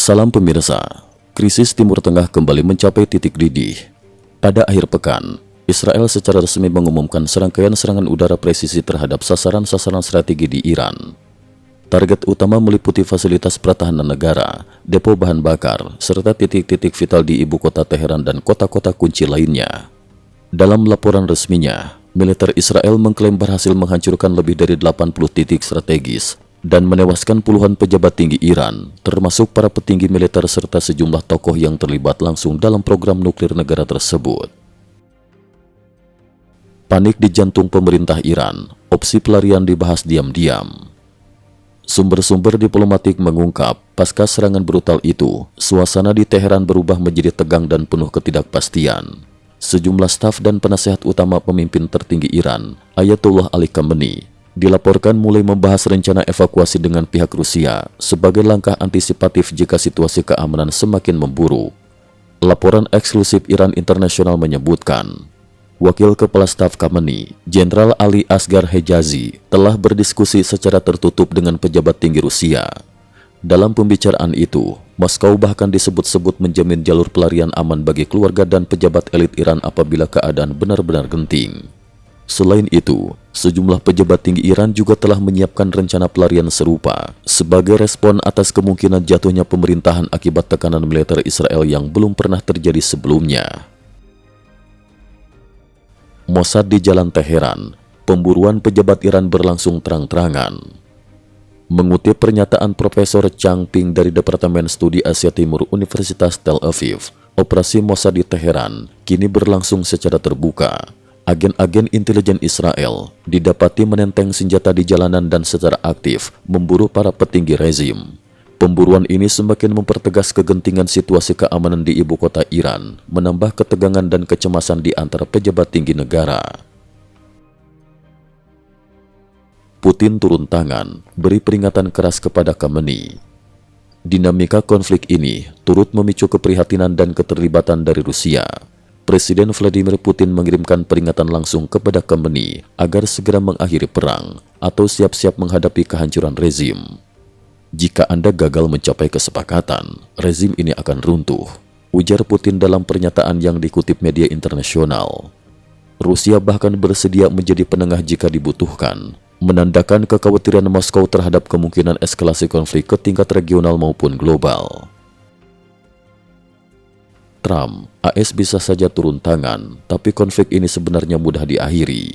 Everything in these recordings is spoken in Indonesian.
Salam pemirsa, krisis Timur Tengah kembali mencapai titik didih. Pada akhir pekan, Israel secara resmi mengumumkan serangkaian serangan udara presisi terhadap sasaran-sasaran strategi di Iran. Target utama meliputi fasilitas pertahanan negara, depo bahan bakar, serta titik-titik vital di ibu kota Teheran dan kota-kota kunci lainnya. Dalam laporan resminya, militer Israel mengklaim berhasil menghancurkan lebih dari 80 titik strategis dan menewaskan puluhan pejabat tinggi Iran, termasuk para petinggi militer serta sejumlah tokoh yang terlibat langsung dalam program nuklir negara tersebut. Panik di jantung pemerintah Iran, opsi pelarian dibahas diam-diam. Sumber-sumber diplomatik mengungkap, pasca serangan brutal itu, suasana di Teheran berubah menjadi tegang dan penuh ketidakpastian. Sejumlah staf dan penasehat utama pemimpin tertinggi Iran, Ayatollah Ali Khamenei, dilaporkan mulai membahas rencana evakuasi dengan pihak Rusia sebagai langkah antisipatif jika situasi keamanan semakin memburuk. Laporan eksklusif Iran International menyebutkan, Wakil Kepala Staf Khamenei, Jenderal Ali Asghar Hejazi, telah berdiskusi secara tertutup dengan pejabat tinggi Rusia. Dalam pembicaraan itu, Moskow bahkan disebut-sebut menjamin jalur pelarian aman bagi keluarga dan pejabat elit Iran apabila keadaan benar-benar genting. Selain itu, sejumlah pejabat tinggi Iran juga telah menyiapkan rencana pelarian serupa sebagai respon atas kemungkinan jatuhnya pemerintahan akibat tekanan militer Israel yang belum pernah terjadi sebelumnya. Mossad di Jalan Teheran, pemburuan pejabat Iran berlangsung terang-terangan. Mengutip pernyataan Profesor Chang Ping dari Departemen Studi Asia Timur Universitas Tel Aviv, operasi Mossad di Teheran kini berlangsung secara terbuka. Agen-agen intelijen Israel didapati menenteng senjata di jalanan dan secara aktif memburu para petinggi rezim. Pemburuan ini semakin mempertegas kegentingan situasi keamanan di ibu kota Iran, menambah ketegangan dan kecemasan di antara pejabat tinggi negara. Putin turun tangan, beri peringatan keras kepada Khamenei. Dinamika konflik ini turut memicu keprihatinan dan keterlibatan dari Rusia. Presiden Vladimir Putin mengirimkan peringatan langsung kepada Khamenei agar segera mengakhiri perang atau siap-siap menghadapi kehancuran rezim. Jika Anda gagal mencapai kesepakatan, rezim ini akan runtuh, ujar Putin dalam pernyataan yang dikutip media internasional. Rusia bahkan bersedia menjadi penengah jika dibutuhkan, menandakan kekhawatiran Moskow terhadap kemungkinan eskalasi konflik ke tingkat regional maupun global. Trump, AS bisa saja turun tangan, tapi konflik ini sebenarnya mudah diakhiri.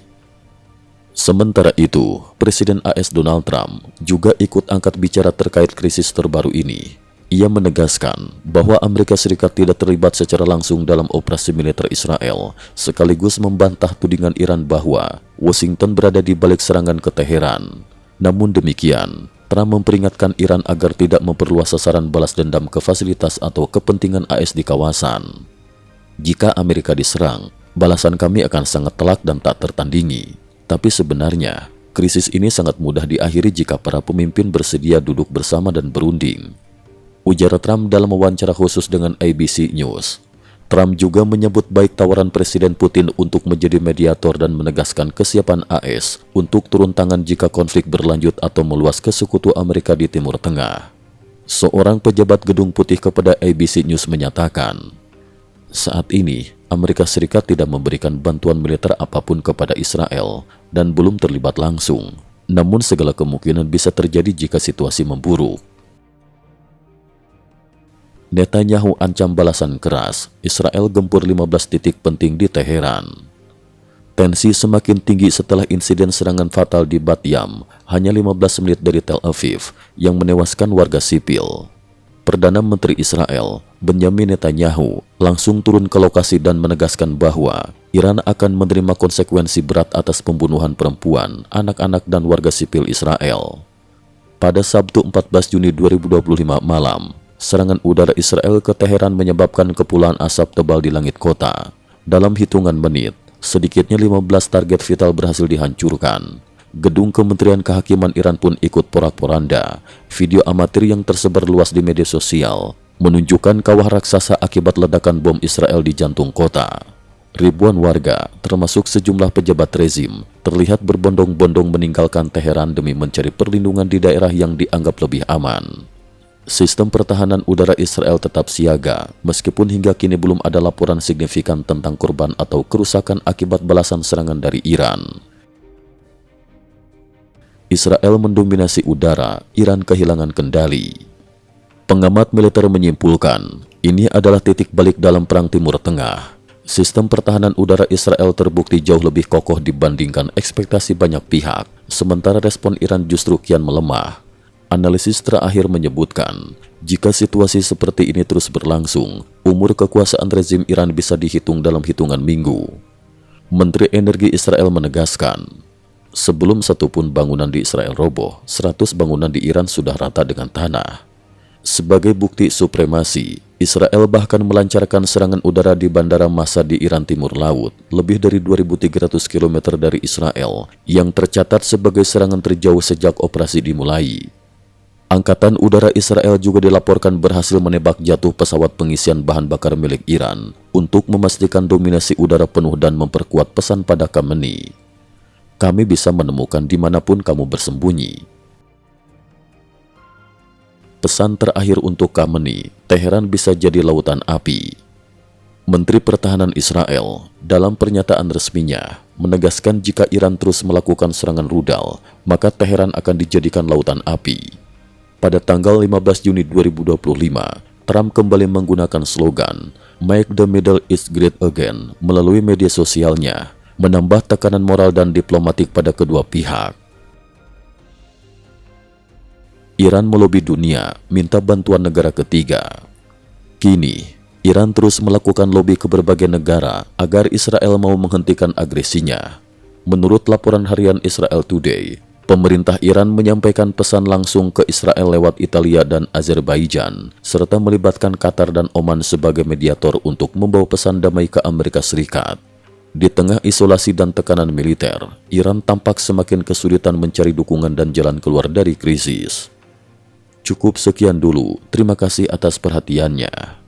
Sementara itu, Presiden AS Donald Trump juga ikut angkat bicara terkait krisis terbaru ini. Ia menegaskan bahwa Amerika Serikat tidak terlibat secara langsung dalam operasi militer Israel, sekaligus membantah tudingan Iran bahwa Washington berada di balik serangan ke Teheran. Namun demikian, Trump memperingatkan Iran agar tidak memperluas sasaran balas dendam ke fasilitas atau kepentingan AS di kawasan. Jika Amerika diserang, balasan kami akan sangat telak dan tak tertandingi. Tapi sebenarnya, krisis ini sangat mudah diakhiri jika para pemimpin bersedia duduk bersama dan berunding, ujar Trump dalam wawancara khusus dengan ABC News. Trump juga menyebut baik tawaran Presiden Putin untuk menjadi mediator dan menegaskan kesiapan AS untuk turun tangan jika konflik berlanjut atau meluas ke sekutu Amerika di Timur Tengah. Seorang pejabat Gedung Putih kepada ABC News menyatakan, saat ini Amerika Serikat tidak memberikan bantuan militer apapun kepada Israel dan belum terlibat langsung. Namun segala kemungkinan bisa terjadi jika situasi memburuk. Netanyahu ancam balasan keras, Israel gempur 15 titik penting di Teheran. Tensi semakin tinggi setelah insiden serangan fatal di Bat Yam, hanya 15 menit dari Tel Aviv, yang menewaskan warga sipil. Perdana Menteri Israel, Benjamin Netanyahu, langsung turun ke lokasi dan menegaskan bahwa Iran akan menerima konsekuensi berat atas pembunuhan perempuan, anak-anak dan warga sipil Israel. Pada Sabtu 14 Juni 2025 malam, serangan udara Israel ke Teheran menyebabkan kepulan asap tebal di langit kota. Dalam hitungan menit, sedikitnya 15 target vital berhasil dihancurkan. Gedung Kementerian Kehakiman Iran pun ikut porak-poranda. Video amatir yang tersebar luas di media sosial menunjukkan kawah raksasa akibat ledakan bom Israel di jantung kota. Ribuan warga, termasuk sejumlah pejabat rezim, terlihat berbondong-bondong meninggalkan Teheran demi mencari perlindungan di daerah yang dianggap lebih aman. Sistem pertahanan udara Israel tetap siaga, meskipun hingga kini belum ada laporan signifikan tentang korban atau kerusakan akibat balasan serangan dari Iran. Israel mendominasi udara, Iran kehilangan kendali. Pengamat militer menyimpulkan, ini adalah titik balik dalam Perang Timur Tengah. Sistem pertahanan udara Israel terbukti jauh lebih kokoh dibandingkan ekspektasi banyak pihak, sementara respon Iran justru kian melemah. Analisis terakhir menyebutkan, jika situasi seperti ini terus berlangsung, umur kekuasaan rezim Iran bisa dihitung dalam hitungan minggu. Menteri Energi Israel menegaskan, sebelum satupun bangunan di Israel roboh, 100 bangunan di Iran sudah rata dengan tanah. Sebagai bukti supremasi, Israel bahkan melancarkan serangan udara di Bandara Masa di Iran Timur Laut, lebih dari 2.300 km dari Israel, yang tercatat sebagai serangan terjauh sejak operasi dimulai. Angkatan Udara Israel juga dilaporkan berhasil menembak jatuh pesawat pengisian bahan bakar milik Iran untuk memastikan dominasi udara penuh dan memperkuat pesan pada Khamenei. Kami bisa menemukan dimanapun kamu bersembunyi. Pesan terakhir untuk Khamenei, Teheran bisa jadi lautan api. Menteri Pertahanan Israel dalam pernyataan resminya menegaskan jika Iran terus melakukan serangan rudal, maka Teheran akan dijadikan lautan api. Pada tanggal 15 Juni 2025, Trump kembali menggunakan slogan "Make the Middle East Great Again" melalui media sosialnya, menambah tekanan moral dan diplomatik pada kedua pihak. Iran melobi dunia minta bantuan negara ketiga. Kini, Iran terus melakukan lobi ke berbagai negara agar Israel mau menghentikan agresinya. Menurut laporan harian Israel Today, pemerintah Iran menyampaikan pesan langsung ke Israel lewat Italia dan Azerbaijan, serta melibatkan Qatar dan Oman sebagai mediator untuk membawa pesan damai ke Amerika Serikat. Di tengah isolasi dan tekanan militer, Iran tampak semakin kesulitan mencari dukungan dan jalan keluar dari krisis. Cukup sekian dulu, terima kasih atas perhatiannya.